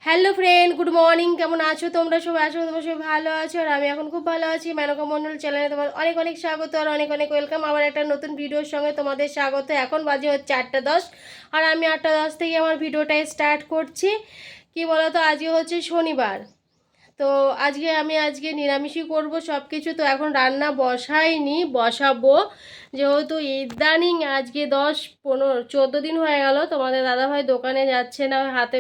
Hello friend, good morning. কেমন আছো তোমরা সবাই? আছো তোমরা সবাই ভালো আছো, আর আমি এখন খুব ভালো আছি। মেনকা মন্ডল চ্যানেলে তোমার অনেক অনেক স্বাগত আর অনেক অনেক ওয়েলকাম। আবার একটা নতুন ভিডিওর সঙ্গে তোমাদের স্বাগত। এখন বাজে হচ্ছে 8:10, আর আমি 8:10 থেকে আমার ভিডিওটা স্টার্ট করছি। কি বলো তো, আজকে হচ্ছে শনিবার। তো আজকে নিরামিষই করব সব কিছু। তো এখন রান্না বসাইনি, বসাবো। যেহেতু ইদানিং আজকে 10-15-14 দিন হয়ে গেল তোমাদের দাদাভাই দোকানে যাচ্ছে না, হাতে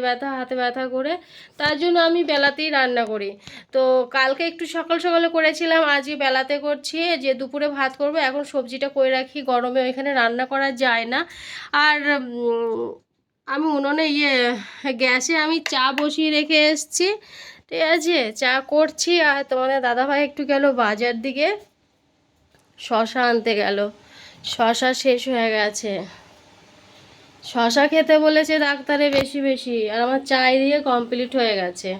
ব্যথা করে। তার জন্য আমি বেলাতেই রান্না করি। তো কালকে একটু সকাল সকালে করেছিলাম, আজকে বেলাতে করছি, যে দুপুরে ভাত করব। এখন সবজিটা করে রাখি, গরমে ওইখানে রান্না করা যায় না। আর আমি উনুনে গ্যাসে আমি চা বসিয়ে রেখে এসেছি। ঠিক আছে, চা করছি। আর তোমাদের দাদাভাই একটু গেল বাজার দিকে, শশা আনতে গেল। শশা শেষ হয়ে গেছে, শশা খেতে বলেছে ডাক্তারে বেশি বেশি, আর আমার চাই দিয়ে কমপ্লিট হয়ে গেছে।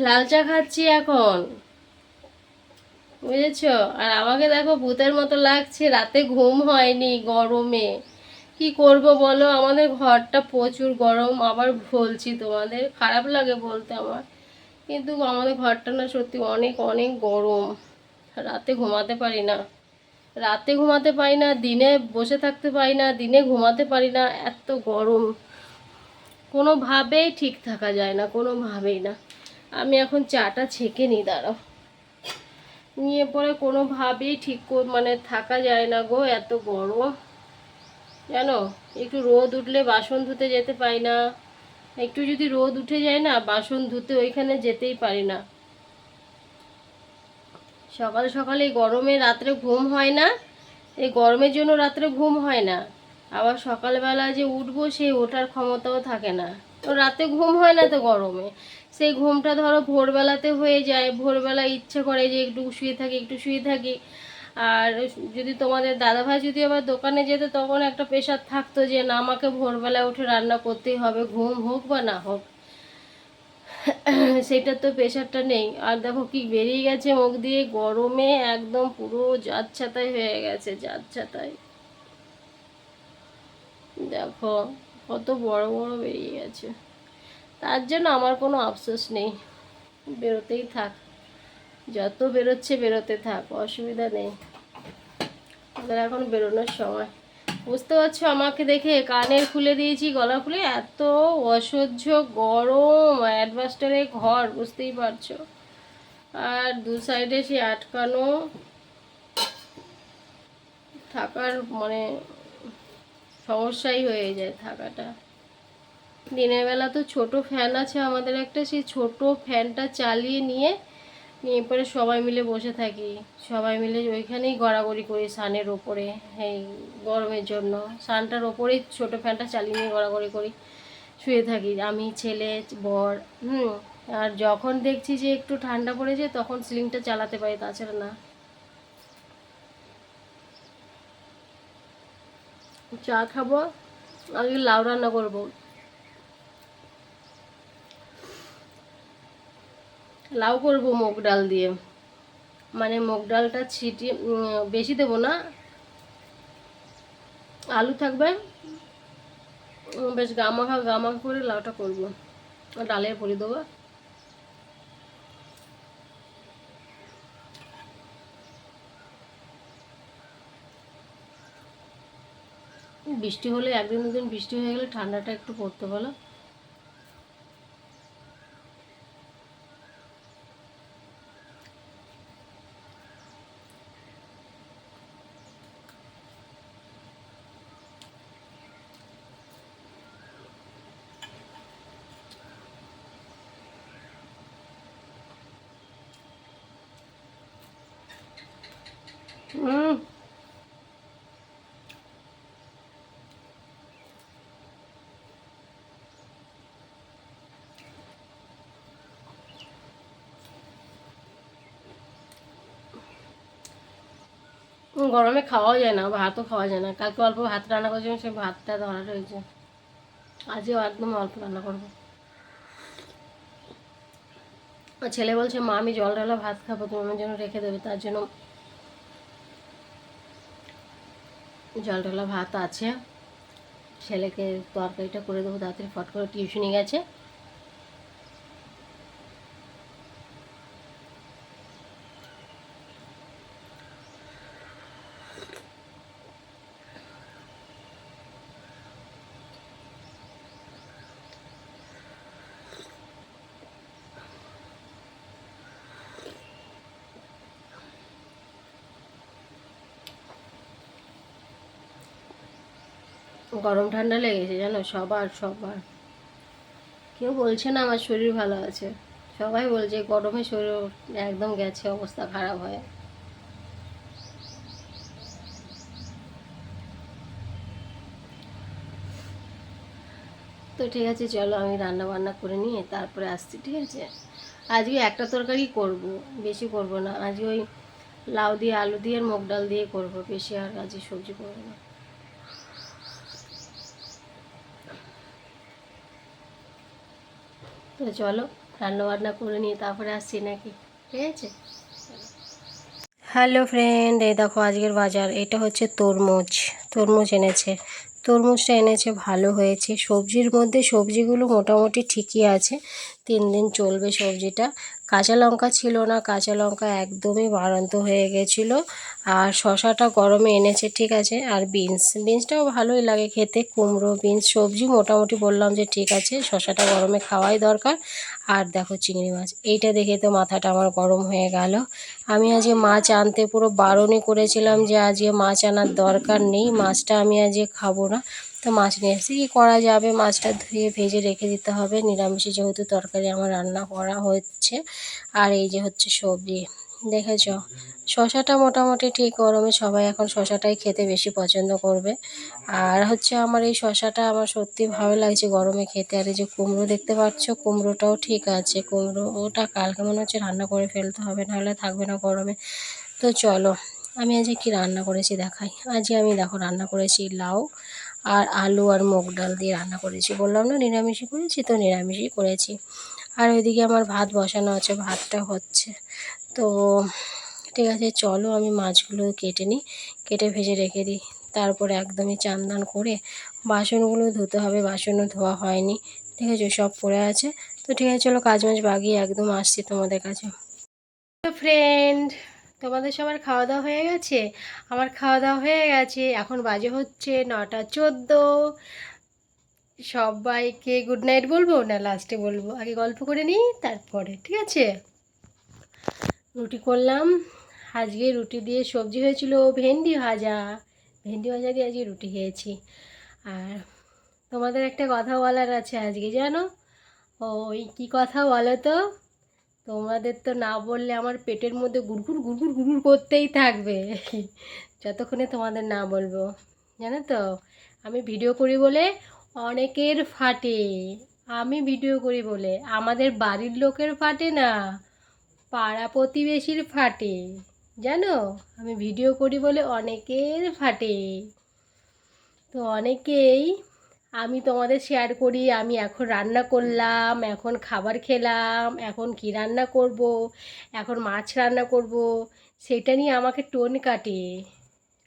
লাল চা খাচ্ছি এখন, বুঝেছো? আর আমাকে দেখো ভূতের মতো লাগছে, রাতে ঘুম হয়নি গরমে। কি করব বলো, আমাদের ঘরটা প্রচুর গরম। আবার বলছি, তোমাদের খারাপ লাগে বলতে আমার, কিন্তু আমাদের ঘরটা না সত্যি অনেক অনেক গরম। রাতে ঘুমাতে পারি না, দিনে বসে থাকতে পারি না, দিনে ঘুমাতে পারি না, এত গরম। কোনোভাবেই ঠিক থাকা যায় না, কোনোভাবেই না। আমি এখন চাটা ছেঁকে নিই, দাঁড়াও। নিয়ে পরে কোনোভাবেই মানে থাকা যায় না গো, এত গরম। জানো, একটু রোদ উঠলে বাসন ধুতে যেতে পারি না। একটু যদি রোদ উঠে যায় না, বাসন ধুতে ওইখানে যেতেই পারি না। সকাল সকালে এই গরমে রাত্রে ঘুম হয় না, এই গরমের জন্য রাত্রে ঘুম হয় না। আবার সকালবেলা যে উঠবো, সেই ওঠার ক্ষমতাও থাকে না। তো রাতে ঘুম হয় না তো গরমে, সেই ঘুমটা ধরো ভোরবেলাতে হয়ে যায়। ভোরবেলা ইচ্ছে করে যে একটু শুয়ে থাকি। আর যদি তোমাদের দাদাভাই যদি আবার দোকানে যেত, তখন একটা প্রেশার থাকতো যে না, আমাকে ভোরবেলা উঠে রান্না করতেই হবে, ঘুম হোক বা না হোক। সেটা তো প্রেশারটা নেই। আর দেখো কি বেরিয়ে গেছে মুখ দিয়ে, গরমে একদম পুরো যাচ্ছাতাই হয়ে গেছে, যাচ্ছাতাই। দেখো কত বড় বড় বেরিয়ে গেছে। তার জন্য আমার কোনো আফসোস নেই, বেরোতেই থাক, যত বেরোচ্ছে বেরোতে থাক, অসুবিধা নেই। ওদের এখন বেরোনোর সময়। বুঝতে পারছো, আমাকে দেখে কানের খুলে দিয়েছি, গলা খুলে, এত অসহ্য গরম। অ্যাডভাস্টারে ঘর, বুঝতেই পারছো। আর দু সাইডে সে আটকানো, থাকার মানে সমস্যাই হয়ে যায় থাকাটা। দিনের বেলা তো ছোট ফ্যান আছে আমাদের একটা, সেই ছোট ফ্যানটা চালিয়ে নিয়ে নিয়ে পরে সবাই মিলে বসে থাকি। সবাই মিলে ওইখানেই গড়াগড়ি করি সানের ওপরে। এই গরমের জন্য সানটার ওপরেই ছোট ফ্যানটা চালিয়ে নিয়ে গড়াগড়ি করি, শুয়ে থাকি আমি, ছেলে, বর। আর যখন দেখছি যে একটু ঠান্ডা পড়েছে, তখন সিলিংটা চালাতে পারি, তাছাড়া না। চা খাবো, আজকে লাউ রান্না করবো। লাউ করবো মুগ ডাল দিয়ে। মানে মুগ ডালটা ছিটিয়ে, বেশি দেবো না, আলু থাকবে, বেশ গামাখা গামাখা করে লাউটা করবো, ডালে পরি দেবো। বৃষ্টি হলে, একদিন দুদিন বৃষ্টি হয়ে গেলে ঠান্ডাটা একটু পড়তে বলো। হুম, গরমে খাওয়াও যায় না, ভাতও খাওয়া যায় না। কালকে অল্প ভাত রান্না করেছিলাম, সেই ভাতটা ধরা রয়েছে। আজও একদম অল্প রান্না করবো। আর ছেলে বলছে, মা আমি জল ঢালা ভাত খাবো, তুমি আমার জন্য রেখে দেবে। তার জন্য জল ঢালা ভাত আছে, ছেলেকে তরকারিটা করে দেবো তাড়াতাড়ি, ফট করে টিউশনি গেছে। গরম ঠান্ডা লেগেছে জানো, সবার সবার। কেউ বলছে না আমার শরীর ভালো আছে, সবাই বলছে গরমে শরীর একদম গেছে, অবস্থা খারাপ হয়। তো ঠিক আছে, চলো আমি রান্না বান্না করে নিয়ে তারপরে আসছি, ঠিক আছে? আজকে একটা তরকারি করব, বেশি করব না। আজকে ওই লাউ দিয়ে আলু দিয়ে আর মুগ ডাল দিয়ে করব, বেশি আর আজকে সবজি করবো না। তো চলো রান্না বান্না করে নিয়ে তারপরে আসছি নাকি, ঠিক আছে? হ্যালো ফ্রেন্ড, এই দেখো আজকের বাজার। এটা হচ্ছে তরমুজ, তরমুজ এনেছে। তরমুজটা এনেছে, ভালো হয়েছে। সবজির মধ্যে সবজিগুলো মোটামুটি ঠিকই আছে, 3 দিন চলবে সবজিটা। কাঁচা লঙ্কা ছিল না, কাঁচা লঙ্কা একদমই বাড়ন্ত হয়ে গেছিলো। আর শশাটা গরমে এনেছে, ঠিক আছে। আর বিনসটাও ভালোই লাগে খেতে, কুমড়ো বিনস সবজি মোটামুটি বললাম যে ঠিক আছে, শশাটা গরমে খাওয়াই দরকার। আর দেখো চিংড়ি মাছ, এইটা দেখে তো মাথাটা আমার গরম হয়ে গেল। আমি আজকে মাছ আনতে পুরো বারণই করেছিলাম যে আজকে মাছ আনার দরকার নেই, মাছটা আমি আজকে খাবো না। তো মাছ নিয়ে এসেছি, কী করা যাবে, মাছটা ধুয়ে ভেজে রেখে দিতে হবে। নিরামিষে যেহেতু তরকারি আমার রান্না করা হচ্ছে। আর এই যে হচ্ছে সবজি, দেখেছ। শশাটা মোটামুটি ঠিক, গরমে সবাই এখন শশাটাই খেতে বেশি পছন্দ করবে। আর হচ্ছে আমার এই শশাটা আমার সত্যি ভালো লাগছে গরমে খেতে। আর এই যে কুমড়ো দেখতে পাচ্ছ, কুমড়োটাও ঠিক আছে। কুমড়োটা কালকে মনে হচ্ছে রান্না করে ফেলতে হবে, নাহলে থাকবে না গরমে। তো চলো আমি আজকে কি রান্না করেছি দেখাই। আজকে আমি দেখো রান্না করেছি লাউ আর আলু আর মুগ ডাল দিয়ে রান্না করেছি। বললাম না নিরামিষই করেছি, তো নিরামিষই করেছি। আর ওইদিকে আমার ভাত বসানো আছে, ভাতটা হচ্ছে। তো ঠিক আছে, চলো আমি মাছগুলো কেটে নিই, কেটে ভেজে রেখে দিই। তারপরে একদমই চান দান করে বাসনগুলো ধুতে হবে, বাসনও ধোয়া হয়নি, ঠিক আছে, সব পড়ে আছে। তো ঠিক আছে, চলো কাজ মাছ বাগিয়ে একদম আসছি তোমাদের কাছে। তো ফ্রেন্ড, তোমাদের সবার খাওয়া দাওয়া হয়ে গেছে? আমার খাওয়া দাওয়া হয়ে গেছে, এখন বাজে হচ্ছে 9টা 14। সবাইকে গুড নাইট বলবো না লাস্টে বলবো? আগে গল্প করে নিই তারপরে, ঠিক আছে? রুটি করলাম, আজকে রুটি দিয়ে সবজি হয়েছিল ভেন্ডি ভাজা। ভেন্ডি ভাজা দিয়ে আজকে রুটি খেয়েছি। আর তোমাদের একটা কথা বলার আছে আজকে, জানো? ওই কী কথা বলো তো? তোমাদের তো না বললে আমার পেটের মধ্যে গুড়গুড় গুড়গুড় গুড়গুড় করতেই থাকবে যতক্ষণে তোমাদের না বলবো, জানো তো? আমি ভিডিও করি বলে অনেকের ফাটে, আমি ভিডিও করি বলে আমাদের বাড়ির লোকের ফাটে না, পাড়া প্রতিবেশীর ফাটে, জানো? আমি ভিডিও করি বলে অনেকের ফাটে। তো অনেকেই, আমি তোমাদের শেয়ার করি আমি এখন রান্না করলাম, এখন খাবার খেলাম, এখন কি রান্না করব, এখন মাছ রান্না করব, সেটা নিয়ে আমাকে টোন কাটে।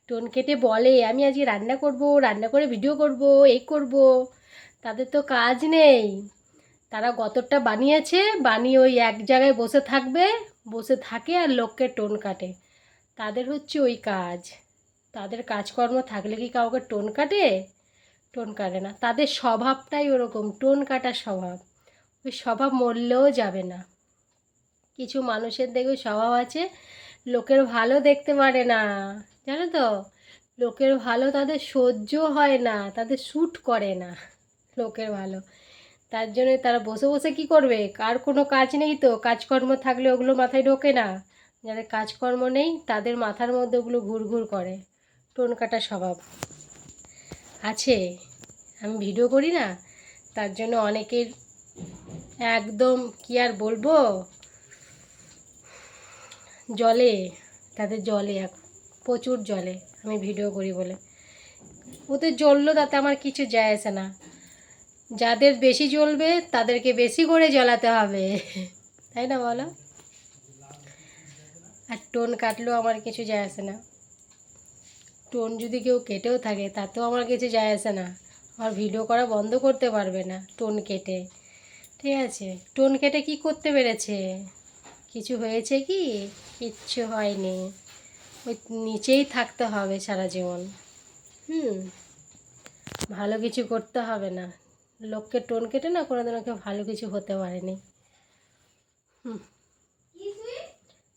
টোন কেটে বলে আমি আজকে রান্না করব, রান্না করে ভিডিও করব, এই করব। তাদের তো কাজ নেই, তারা গতরটা বানিয়েছে, বানিয়ে ওই এক জায়গায় বসে থাকবে, বসে থাকে আর লোককে টোন কাটে। তাদের হচ্ছে ওই কাজ। তাদের কাজকর্ম থাকলে কি কাউকে টোন কাটে? টোন কাটে না, তাদের স্বভাবটাই ওরকম, টোন কাটার স্বভাব। ওই স্বভাব মরলেও যাবে না। কিছু মানুষের দেখবে স্বভাব আছে, লোকের ভালো দেখতে পারে না, জানো তো? লোকের ভালো তাদের সহ্য হয় না, তাদের শ্যুট করে না লোকের ভালো। তার জন্য তারা বসে বসে কী করবে? কার কোনো কাজ নেই, তো কাজকর্ম থাকলে ওগুলো মাথায় ঢোকে না। যাদের কাজকর্ম নেই তাদের মাথার মধ্যে ওগুলো ঘুরঘুর করে। টোন কাটা স্বভাব আছে। আমি ভিডিও করি না, তার জন্য অনেকের একদম কি আর বলবো, জলে, তাদের জলে, প্রচুর জলে আমি ভিডিও করি বলে। ওদের জ্বললো তাতে আমার কিছু যায় আসে না। যাদের বেশি জ্বলবে তাদেরকে বেশি করে জ্বলাতে হবে তাই না বলো? আর টোন কাটলেও আমার কিছু যায় আসে না। টোন যদি কেউ কেটেও থাকে তাতেও আমার কিছু যায় আসে না। আমার ভিডিও করা বন্ধ করতে পারবে না টোন কেটে, ঠিক আছে? টোন কেটে কি করতে পেরেছে? কিছু হয়েছে কি? কিচ্ছু হয়নি। ওই নিচেই থাকতে হবে সারা জীবন। ভালো কিছু করতে হবে না। লোককে টোন কেটে না কোনোদিনও কেউ ভালো কিছু হতে পারেনি।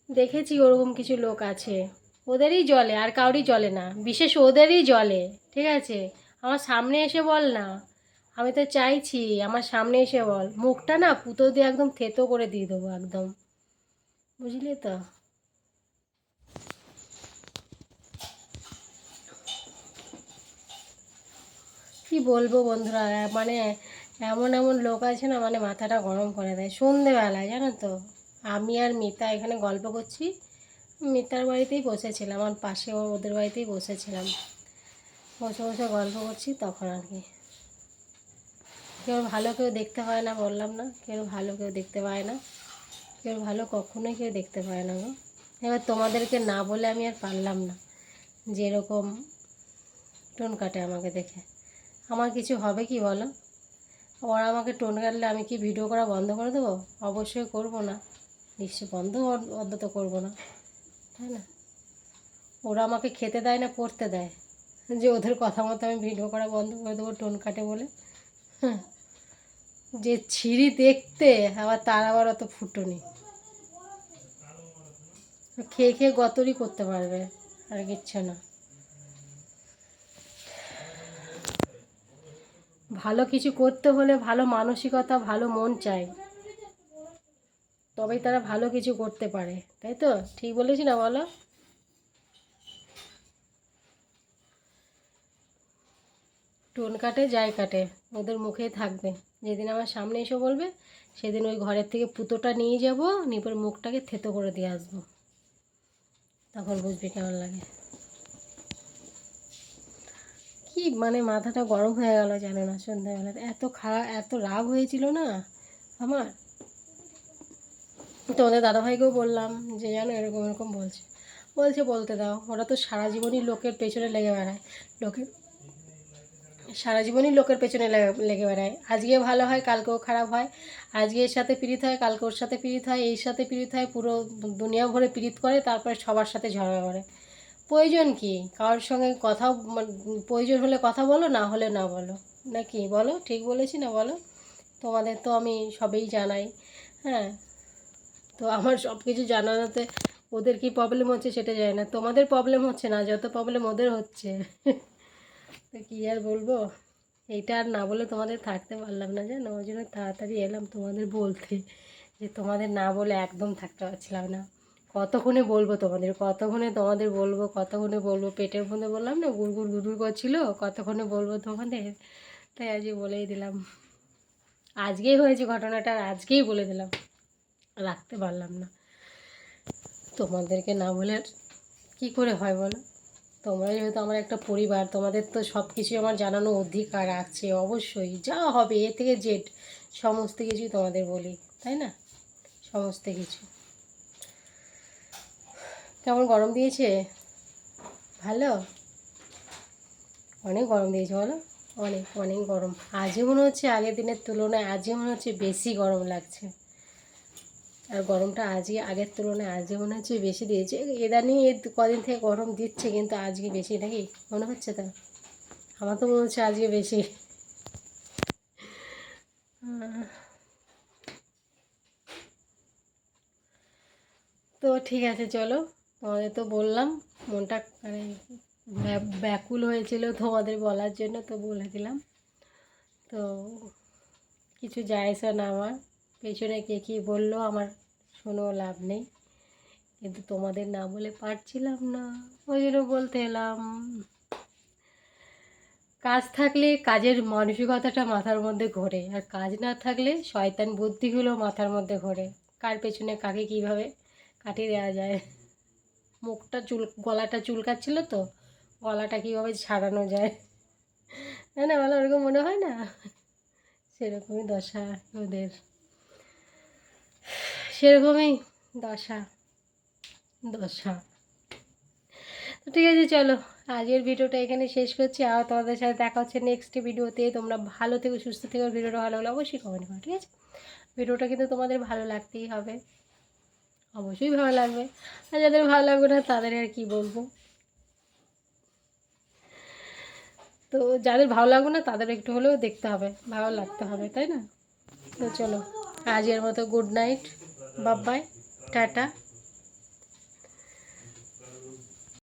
দেখেছি ওরকম কিছু লোক আছে, ওদেরই জলে, আর কাউরই জলে না, বিশেষ ওদেরই জলে, ঠিক আছে? আমার সামনে এসে বল না, আমি তো চাইছি আমার সামনে এসে বল। মুখটা না পুতো দিয়ে একদম থেতো করে দিয়ে দেবো একদম, বুঝলি তো। কি বলবো বন্ধুরা, মানে এমন এমন লোক আছে না, মানে মাথাটা গরম করে দেয়। সন্ধেবেলায় জানো তো, আমি আর মিতা এখানে গল্প করছি, মিতার বাড়িতেই বসেছিলাম, আমার পাশে ওদের বাড়িতেই বসেছিলাম, বসে বসে গল্প করছি, তখন আর কি। কেউ ভালো কেউ দেখতে পায় না, বললাম না, কেউ ভালো কেউ দেখতে পায় না, কেউ ভালো কখনোই কেউ দেখতে পায় না গো। এবার তোমাদেরকে না বলে আমি আর পারলাম না, যেরকম টোন কাটে আমাকে দেখে। আমার কিছু হবে কি বলো? ওরা আমাকে টোন কাটলে আমি কি ভিডিও করা বন্ধ করে দেবো? অবশ্যই করব না, নিশ্চয়ই অন্তত করবো না, তাই না? ওরা আমাকে খেতে দেয় না, পড়তে দেয়, যে ওদের কথা মতো আমি ভিডিও করা বন্ধ করে দেবো টোন কাটে বলে? হ্যাঁ, যে ছিঁড়ি দেখতে, আবার তার আবার অত ফুটুনি, খেয়ে খেয়ে গতরই করতে পারবে, আর কিচ্ছু না। ভালো কিছু করতে হলে ভালো মানসিকতা, ভালো মন চাই, তবেই তারা ভালো কিছু করতে পারে, তাই তো? ঠিক বলেছি না বলো? টোন কাটে যাই কাটে, ওদের মুখেই থাকবে। যেদিন আমার সামনে এসে বলবে, সেদিন ওই ঘরের থেকে পুতোটা নিয়ে যাব, নিয়ে পরে মুখটাকে থেতো করে দিয়ে আসবো, তখন বুঝবি কেমন লাগে। কি মানে মাথাটা গরম হয়ে গেল জানো না, সন্ধ্যাবেলা এত খারাপ, এত রাগ হয়েছিল না আমার। তোমাদের দাদাভাইকেও বললাম যে জানো এরকম এরকম বলছে বলতে দাও, ওরা তো সারা জীবনই লোকের পেছনে লেগে বেড়ায়, লোকের সারা জীবনই লোকের পেছনে লেগে বেড়ায়। আজকে ভালো হয়, কালকেও খারাপ হয়, আজকে এর সাথে পীড়িত হয়, কালকে ওর সাথে পীড়িত হয়, এর সাথে পীড়িত হয়, পুরো দুনিয়া ভরে পীড়িত করে, তারপরে সবার সাথে ঝগড়া করে। প্রয়োজন কি কারোর সঙ্গে কথা, প্রয়োজন হলে কথা বলো, না হলে না বলো, নাকি বলো? ঠিক বলেছি না বলো? তোমাদের তো আমি সবই জানাই, হ্যাঁ। তো আমার সব কিছু জানানোতে ওদের কি প্রবলেম হচ্ছে সেটা জানি না, তোমাদের প্রবলেম হচ্ছে না, যত প্রবলেম ওদের হচ্ছে। তো কী আর বলবো, এইটা আর না বলে তোমাদের থাকতে পারলাম না জানো, ওই জন্য তাড়াতাড়ি এলাম তোমাদের বলতে, যে তোমাদের না বলে একদম থাকতে পারছিলাম না। কতক্ষণে বলবো তোমাদের, কতক্ষণে বলবো, কতক্ষণে বলবো, পেটের মধ্যে বললাম না গুড়গুড় গুড়গুড় করছিল, কতক্ষণে বলবো তোমাদের, তাই আজকে বলেই দিলাম। আজকেই হয়েছে ঘটনাটা, আর আজকেই বলে দিলাম, রাখতে পারলাম না। তোমাদেরকে না বলে কী করে হয় বলো? তোমরা যেহেতু আমার একটা পরিবার, তোমাদের তো সব কিছুই আমার জানানো অধিকার আছে, অবশ্যই যা হবে এ থেকে জেড সমস্ত কিছুই তোমাদের বলি, তাই না? সমস্ত কিছু। কেমন গরম দিয়েছে? ভালো, অনেক গরম দিয়েছে বলো, অনেক অনেক গরম। আজও মনে হচ্ছে আগের দিনের তুলনায় আজও মনে হচ্ছে বেশি গরম লাগছে, আর গরমটা আজকে আগের তুলনায় আজকে মনে হচ্ছে বেশি দিয়েছে। ইদানিং এই কদিন থেকে গরম দিচ্ছে, কিন্তু আজকে বেশি নাকি মনে হচ্ছে? তা আমার তো মনে হচ্ছে আজকে বেশি। তো ঠিক আছে চলো, তোমাদের তো বললাম, মনটা মানে ব্যাকুল হয়েছিল তোমাদের বলার জন্য, তো বলে দিলাম। তো কিছু যায় আসে না আমার, পেছনে কে কী বললো আমার শুনেও লাভ নেই, কিন্তু তোমাদের না বলে পারছিলাম না, ওই জন্য বলতে এলাম। কাজ থাকলে কাজের মানসিকতাটা মাথার মধ্যে ঘোরে, আর কাজ না থাকলে শয়তান বুদ্ধিগুলো মাথার মধ্যে ঘোরে, কার পেছনে কাকে কীভাবে কাটিয়ে দেওয়া যায়। গলাটা চুলকাচ্ছিল, তো গলাটা কীভাবে ছাড়ানো যায়, তাই না বলো? ওরকম মনে হয় না? সেরকমই দশা ওদের, সেরকমই দশা দশা। তো ঠিক আছে চলো, আজকের ভিডিওটা এখানে শেষ করছি, আর তোমাদের সাথে দেখা হচ্ছে নেক্সট ভিডিওতে। তোমরা ভালো থেকো, সুস্থ থেকো, ভিডিওটা ভালো লাগলে অবশ্যই কমেন্ট করো, ঠিক আছে? ভিডিওটা কিন্তু তোমাদের ভালো লাগতেই হবে, অবশ্যই ভালো লাগবে, আর যাদের ভালো লাগবে না তাদের আর কি বলবো। তো যাদের ভালো লাগবে না তাদের একটু হলেও দেখতে হবে, ভালো লাগতে হবে, তাই না? তো চলো, আজকের মতো good night, bye bye, tata.